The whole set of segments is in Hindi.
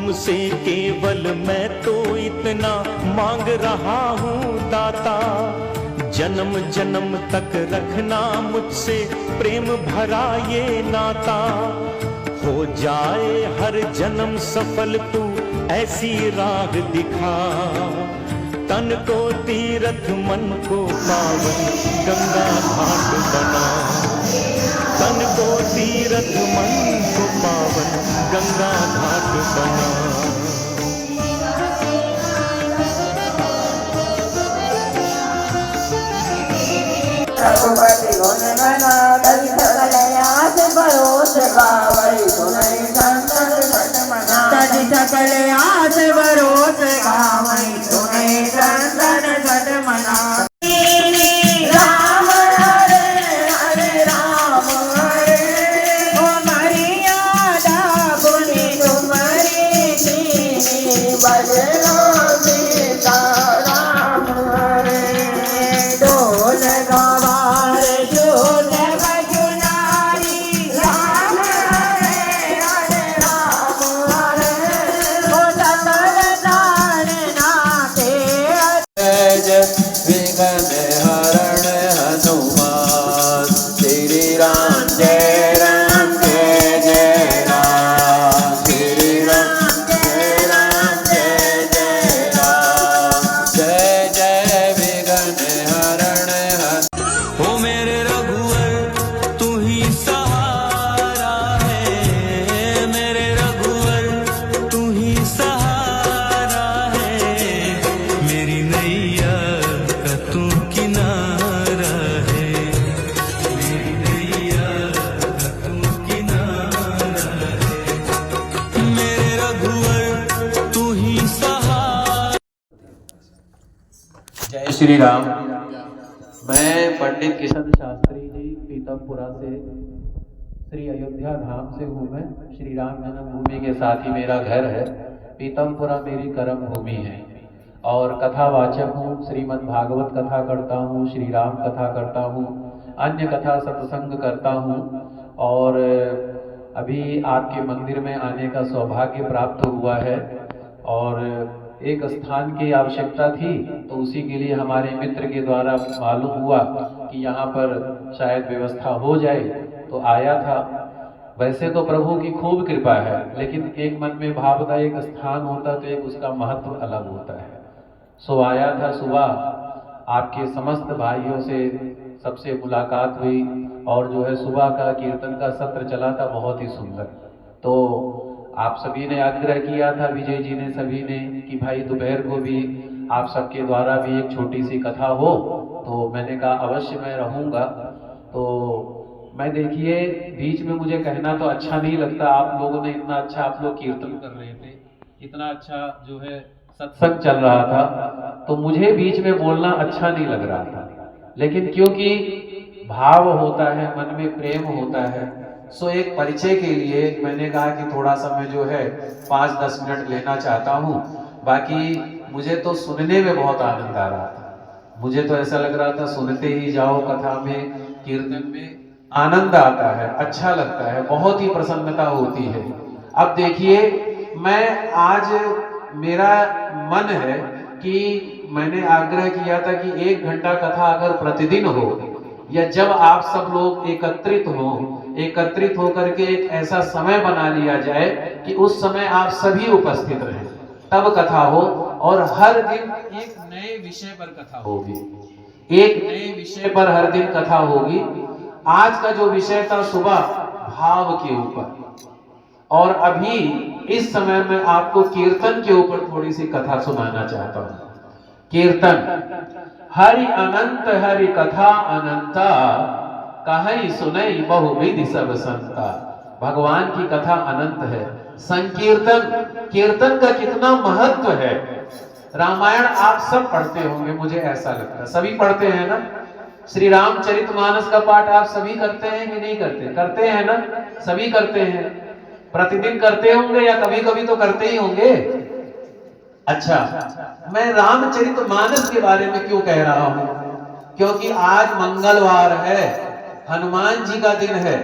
तुमसे केवल मैं तो इतना मांग रहा हूँ दाता, जन्म जन्म तक रखना मुझसे प्रेम भरा ये नाता। हो जाए हर जन्म सफल तू ऐसी राह दिखा, तन को तीर्थ मन को पावन गंगा घाट बना। तन को तीर्थ मन को पावन गंगा घाट बना। रघुपति गुण गना कवि सकल आस भरोस गावै, सुनहि संतन सत मना। कवि सकल आस भरोस गावै, सुनहि संतन सत मना। राम हरे हरे राम हरे, ओ मर्यादा पुनि तुम्हारी कीनी। बजना सीता राम हरे, डोल गवार झूल बजुनारी। राम हरे हरे राम हरे, ओ सकल दान नाते। जय विघ्न हरण हनुमान, श्री राम जय राम जय जय राम। श्री राम जय राम जय जय राम। जय जय विघ्न हरण ओ मेरे रघुवर तू ही सहारा है, मेरे रघुवर तू ही सहारा है। मेरी नैया का तू किनारा है, मेरी नैया का तू किनारा है। मेरे रघुवर तू ही सहारा। जय श्री राम। मैं पंडित किशन शास्त्री जी पीतमपुरा से, श्री अयोध्या धाम से हूँ। मैं श्री राम जन्मभूमि के साथ ही मेरा घर है। पीतमपुरा मेरी कर्म भूमि है और कथावाचक हूँ। श्रीमद् भागवत कथा करता हूँ, श्री राम कथा करता हूँ, अन्य कथा सत्संग करता हूँ। और अभी आपके मंदिर में आने का सौभाग्य प्राप्त हुआ है और एक स्थान की आवश्यकता थी, तो उसी के लिए हमारे मित्र के द्वारा मालूम हुआ कि यहाँ पर शायद व्यवस्था हो जाए, तो आया था। वैसे तो प्रभु की खूब कृपा है, लेकिन एक मन में भाव था, एक स्थान होता तो एक उसका महत्व अलग होता है। सो आया था सुबह, आपके समस्त भाइयों से सबसे मुलाकात हुई और जो है सुबह का कीर्तन का सत्र चला था, बहुत ही सुंदर। तो आप सभी ने आग्रह किया था, विजय जी ने, सभी ने, कि भाई दोपहर को भी आप सबके द्वारा भी एक छोटी सी कथा हो। तो मैंने कहा अवश्य मैं रहूँगा। तो मैं, देखिए, बीच में मुझे कहना तो अच्छा नहीं लगता। आप लोगों ने इतना अच्छा, आप लोग कीर्तन कर रहे थे, इतना अच्छा जो है सत्संग चल रहा था, तो मुझे बीच में बोलना अच्छा नहीं लग रहा था। लेकिन क्योंकि भाव होता है, मन में प्रेम होता है, सो एक परिचय के लिए मैंने कहा कि थोड़ा सा मैं जो है 5-10 मिनट लेना चाहता हूँ। बाकी मुझे तो सुनने में बहुत आनंद आ रहा था। मुझे तो ऐसा लग रहा था सुनते ही जाओ, कथा में, कीर्तन में आनंद आता है, अच्छा लगता है, बहुत ही प्रसन्नता होती है। अब देखिए, मैं आज, मेरा मन है कि मैंने आग्रह किया था कि 1 घंटा कथा अगर प्रतिदिन हो, या जब आप सब लोग एकत्रित होकर के एक ऐसा समय बना लिया जाए कि उस समय आप सभी उपस्थित रहें, तब कथा हो। और हर दिन एक नए विषय पर कथा होगी, एक नए विषय पर हर दिन कथा होगी। आज का जो विषय था सुबह, भाव के ऊपर, और अभी इस समय मैं आपको कीर्तन के ऊपर थोड़ी सी कथा सुनाना चाहता हूँ। कीर्तन। हरि अनंत हरि कथा अनंता, कहि सुनई बहुविधि सब संता। भगवान की कथा अनंत है। संकीर्तन, कीर्तन का कितना महत्व है। रामायण आप सब पढ़ते होंगे, मुझे ऐसा लगता है सभी पढ़ते हैं ना। श्री रामचरितमानस का पाठ आप सभी करते हैं कि नहीं करते? करते हैं ना, सभी करते हैं। प्रतिदिन करते होंगे या कभी कभी तो करते ही होंगे। अच्छा, मैं रामचरितमानस के बारे में क्यों कह रहा हूं? क्योंकि आज मंगलवार है, हनुमान जी का दिन है।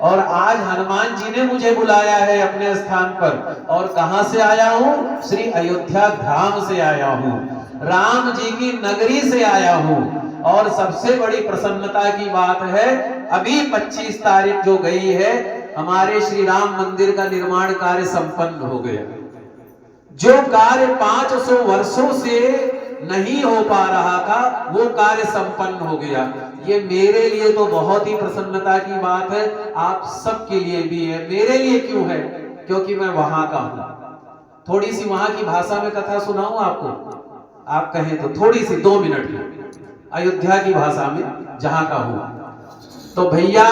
और आज हनुमान जी ने मुझे बुलाया है अपने स्थान पर। और कहां से आया हूं? श्री अयोध्या धाम से आया हूं, राम जी की नगरी से आया हूं। और सबसे बड़ी प्रसन्नता की बात है, अभी 25 तारीख जो गई है, हमारे श्री राम मंदिर का निर्माण कार्य संपन्न हो गया। जो कार्य 500 वर्षों से नहीं हो पा रहा था, वो कार्य संपन्न हो गया। ये मेरे लिए तो बहुत ही प्रसन्नता की बात है, आप सबके लिए भी है। मेरे लिए क्यों है? क्योंकि मैं वहां का हूं। थोड़ी सी वहां की भाषा में कथा सुनाऊं आपको, आप कहें तो थोड़ी सी 2 मिनट की अयोध्या की भाषा में, जहां का हूं। तो भैया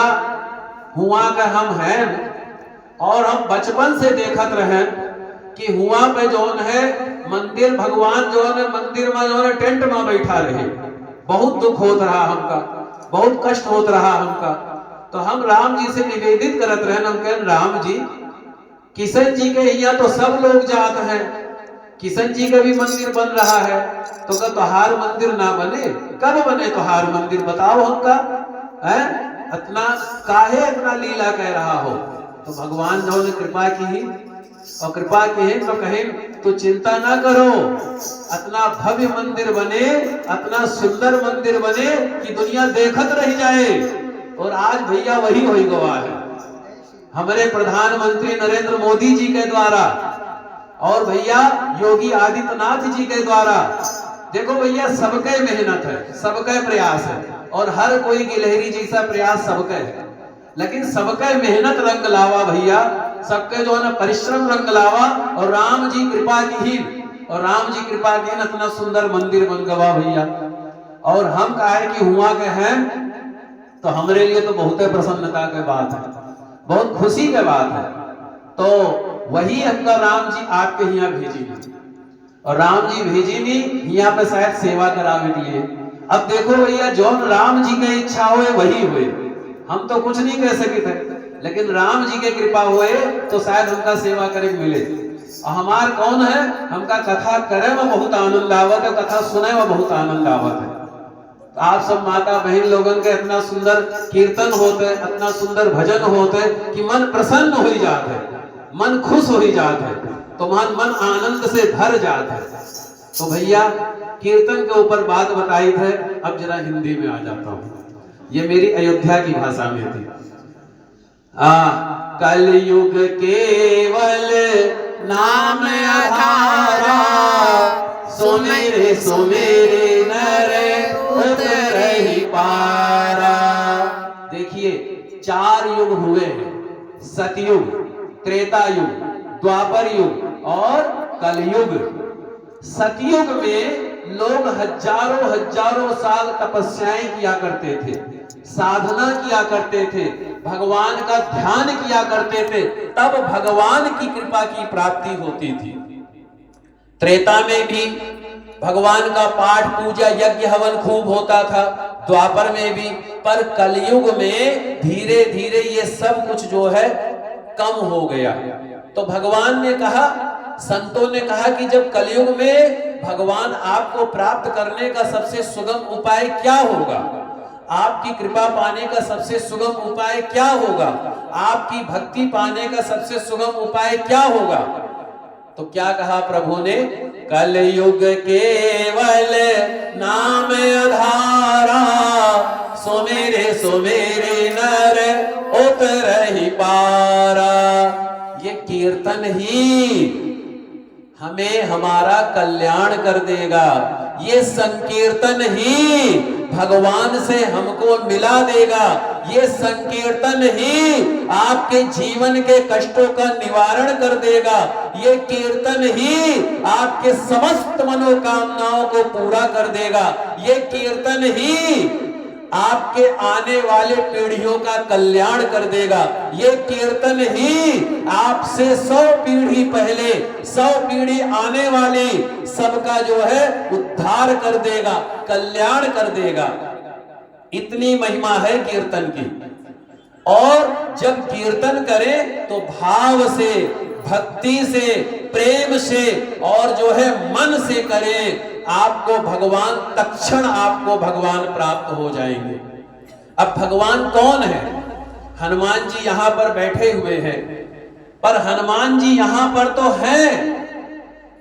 हुआ का हम हैं, और हम बचपन से देखत रहे कि हुआ पे जोन है मंदिर, भगवान जो है मंदिर में जो है टेंट में बैठा रहे। बहुत दुख होत रहा हमका, बहुत कष्ट होत रहा हमका। तो हम राम जी से निवेदित करत रहे, हम कहें राम जी, किशन जी के यहाँ तो सब लोग जात हैं, किशन जी का भी मंदिर बन रहा है, तो क्या तोहार मंदिर ना बने? कब बने तोहार मंदिर, बताओ हमका है? इतना काहे इतना लीला कह रहा हो? तो भगवान जो ने कृपा की, और कृपा की है तो कहे तो चिंता ना करो, इतना भव्य मंदिर बने, इतना सुंदर मंदिर बने कि दुनिया देखत रह जाए। और आज भैया वही हो गवा है हमारे प्रधानमंत्री नरेंद्र मोदी जी के द्वारा, और भैया योगी आदित्यनाथ जी के द्वारा। देखो भैया, सबके मेहनत है, सबके प्रयास है, और हर कोई गिलहरी जैसा प्रयास सबके है, लेकिन सबके मेहनत रंग लावा भैया, सबके जो है ना परिश्रम रंग लावा। और राम जी कृपा की ही, और राम जी कृपा की ना इतना सुंदर मंदिर बन गवा भैया। और हम कहे कि हुआ के हैं, तो हमारे लिए तो बहुत प्रसन्नता की बात है, बहुत खुशी की बात है। तो वही हमका राम जी आपके यहाँ भेजी, और राम जी भेजी नहीं यहाँ पे शायद सेवा करावे दिए। अब देखो भैया, जो राम जी की इच्छा हुए वही हुए, हम तो कुछ नहीं कह सके थे, लेकिन राम जी के कृपा हुए तो शायद हमका सेवा करे मिले। और हमार कौन है, हमका कथा करे में बहुत आनंद आवत है, कथा सुने में बहुत आनंद आवत है। आप सब माता बहन लोगन के इतना सुंदर कीर्तन होते, इतना सुंदर भजन होते कि मन प्रसन्न हो जाते, मन खुश हो जाते, तो मन आनंद से भर जाता है। तो भैया कीर्तन के ऊपर बात बताई थे, अब जरा हिंदी में आ जाता हूँ। ये मेरी अयोध्या की भाषा में थी। कलयुग केवल नाम आधारा, सुमेरे सुमेरे नर उतरहि पारा। देखिए 4 युग हुए हैं, सतयुग, त्रेता युग, द्वापर युग और कलयुग। सतयुग में लोग हजारों साल तपस्याएं किया करते थे, साधना किया करते थे, भगवान का ध्यान किया करते थे, तब भगवान की कृपा की प्राप्ति होती थी। त्रेता में भी भगवान का पाठ पूजा यज्ञ हवन खूब होता था, द्वापर में भी। पर कलयुग में धीरे धीरे ये सब कुछ जो है कम हो गया। तो भगवान ने कहा, संतों ने कहा कि जब कलयुग में भगवान आपको प्राप्त करने का सबसे सुगम उपाय क्या होगा, आपकी कृपा पाने का सबसे सुगम उपाय क्या होगा, आपकी भक्ति पाने का सबसे सुगम उपाय क्या होगा? तो क्या कहा प्रभु ने? कलयुग केवल नाम आधारा, सुमेरे सुमेरे नर उतरहि पारा। ये कीर्तन ही हमें हमारा कल्याण कर देगा, ये संकीर्तन ही भगवान से हमको मिला देगा, ये संकीर्तन ही आपके जीवन के कष्टों का निवारण कर देगा, ये कीर्तन ही आपके समस्त मनोकामनाओं को पूरा कर देगा, ये कीर्तन ही आपके आने वाले पीढ़ियों का कल्याण कर देगा, ये कीर्तन ही आपसे 100 पीढ़ी पहले 100 पीढ़ी आने वाली सबका जो है उद्धार कर देगा, कल्याण कर देगा। इतनी महिमा है कीर्तन की। और जब कीर्तन करें तो भाव से, भक्ति से, प्रेम से और जो है मन से करें, आपको भगवान तत्क्षण आपको भगवान प्राप्त हो जाएंगे। अब भगवान कौन है? हनुमान जी यहाँ पर बैठे हुए हैं, पर हनुमान जी यहाँ पर तो हैं,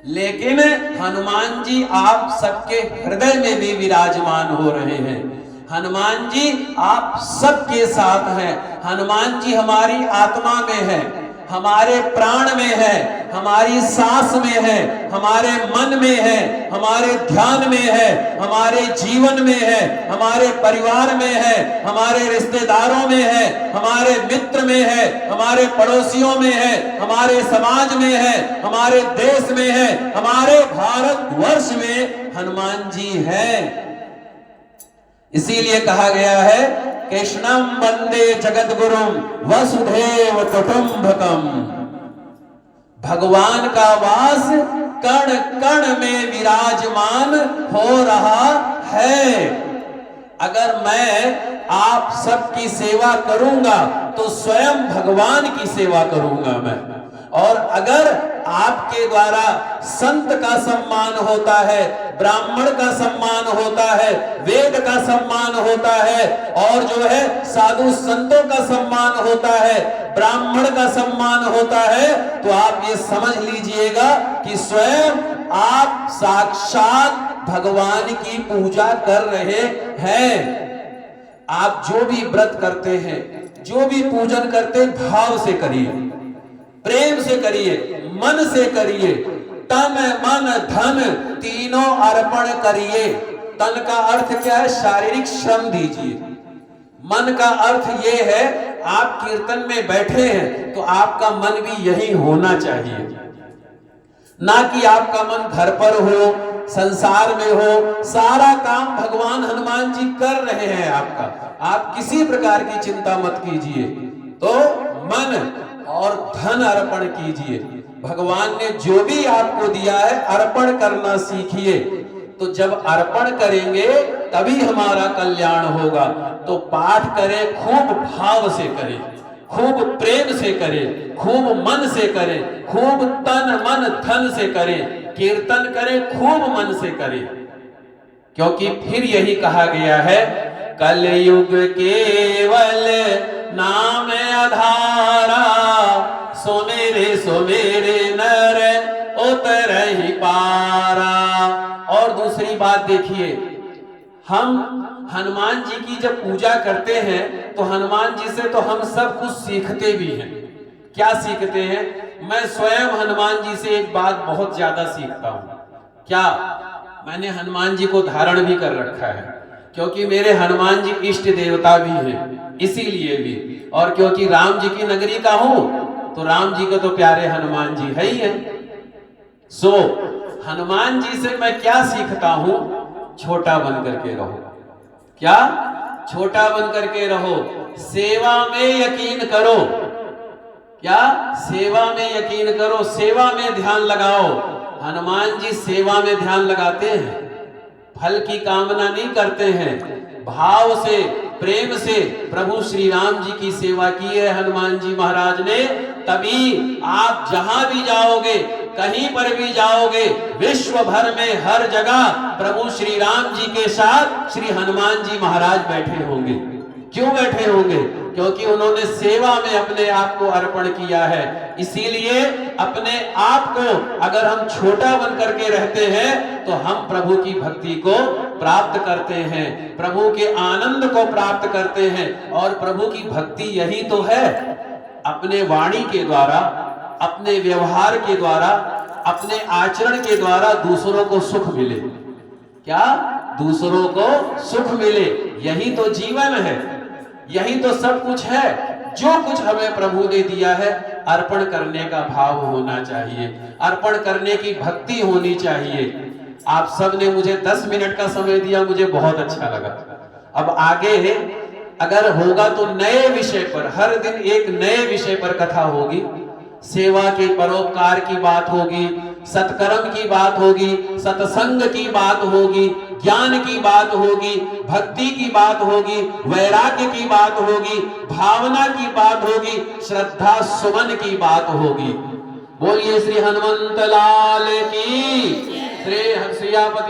लेकिन हनुमान जी आप सबके हृदय में भी विराजमान हो रहे हैं। हनुमान जी आप सबके साथ हैं। हनुमान जी हमारी आत्मा में है, हमारे प्राण में है, हमारी सांस में है, हमारे मन में है, हमारे ध्यान में है, हमारे जीवन में है, हमारे परिवार में है, हमारे रिश्तेदारों में है, हमारे मित्र में है, हमारे पड़ोसियों में है, हमारे समाज में है, हमारे देश में है, हमारे भारतवर्ष में हनुमान जी हैं। इसीलिए कहा गया है कृष्णम वंदे जगद्गुरुम वसुधैव कुटुंबकम। भगवान का वास कण कण में विराजमान हो रहा है। अगर मैं आप सबकी सेवा करूंगा तो स्वयं भगवान की सेवा करूंगा मैं। और अगर आपके द्वारा संत का सम्मान होता है, ब्राह्मण का सम्मान होता है, वेद का सम्मान होता है, और जो है साधु संतों का सम्मान होता है, ब्राह्मण का सम्मान होता है, तो आप ये समझ लीजिएगा कि स्वयं आप साक्षात भगवान की पूजा कर रहे हैं। आप जो भी व्रत करते हैं, जो भी पूजन करते हैं, भाव से करिए, प्रेम से करिए, मन से करिए। तन मन धन तीनों अर्पण करिए। तन का अर्थ क्या है? शारीरिक श्रम दीजिए। मन का अर्थ ये है, आप कीर्तन में बैठे हैं तो आपका मन भी यही होना चाहिए, ना कि आपका मन घर पर हो, संसार में हो। सारा काम भगवान हनुमान जी कर रहे हैं आपका, आप किसी प्रकार की चिंता मत कीजिए। तो मन और धन अर्पण कीजिए। भगवान ने जो भी आपको दिया है अर्पण करना सीखिए। तो जब अर्पण करेंगे तभी हमारा कल्याण होगा। तो पाठ करें, खूब भाव से करें, खूब प्रेम से करें, खूब मन से करें, खूब तन मन धन से करें। कीर्तन करें, खूब मन से करें, क्योंकि फिर यही कहा गया है, कलयुग केवल नाम आधारा, सुमेरे सुमेरे नर उतरहि पारा। और दूसरी बात देखिए, हम हनुमान जी की जब पूजा करते हैं तो हनुमान जी से तो हम सब कुछ सीखते भी हैं। क्या सीखते हैं? मैं स्वयं हनुमान जी से एक बात बहुत ज्यादा सीखता हूं। क्या? मैंने हनुमान जी को धारण भी कर रखा है, क्योंकि मेरे हनुमान जी इष्ट देवता भी हैं, इसीलिए भी। और क्योंकि राम जी की नगरी का हूं तो राम जी के तो प्यारे हनुमान जी है ही है। सो हनुमान जी से मैं क्या सीखता हूं? छोटा बन करके रहो। क्या? छोटा बन करके रहो। सेवा में यकीन करो। क्या? सेवा में यकीन करो, सेवा में ध्यान लगाओ। हनुमान जी सेवा में ध्यान लगाते हैं, फल की कामना नहीं करते हैं। भाव से, प्रेम से प्रभु श्री राम जी की सेवा की है हनुमान जी महाराज ने। तभी आप जहां भी जाओगे, कहीं पर भी जाओगे, विश्व भर में हर जगह प्रभु श्री राम जी के साथ श्री हनुमान जी महाराज बैठे होंगे। क्यों बैठे होंगे? क्योंकि उन्होंने सेवा में अपने आप को अर्पण किया है। इसीलिए अपने आप को अगर हम छोटा बन करके रहते हैं तो हम प्रभु की भक्ति को प्राप्त करते हैं, प्रभु के आनंद को प्राप्त करते हैं। और प्रभु की भक्ति यही तो है, अपने वाणी के द्वारा, अपने व्यवहार के द्वारा, अपने आचरण के द्वारा दूसरों को सुख मिले। क्या? दूसरों को सुख मिले। यही तो जीवन है, यही तो सब कुछ है। जो कुछ हमें प्रभु ने दिया है, अर्पण करने का भाव होना चाहिए, अर्पण करने की भक्ति होनी चाहिए। आप सब ने मुझे 10 मिनट का समय दिया, मुझे बहुत अच्छा लगा। अब आगे अगर होगा तो नए विषय पर, हर दिन एक नए विषय पर कथा होगी। सेवा के परोपकार की बात होगी, सत्कर्म की बात होगी, सत्संग की बात होगी, ज्ञान की बात होगी, भक्ति की बात होगी, वैराग्य की बात होगी, भावना की बात होगी, श्रद्धा सुमन की बात होगी। बोलिए श्री हनुमंत लाल की, श्री हर्षियापति।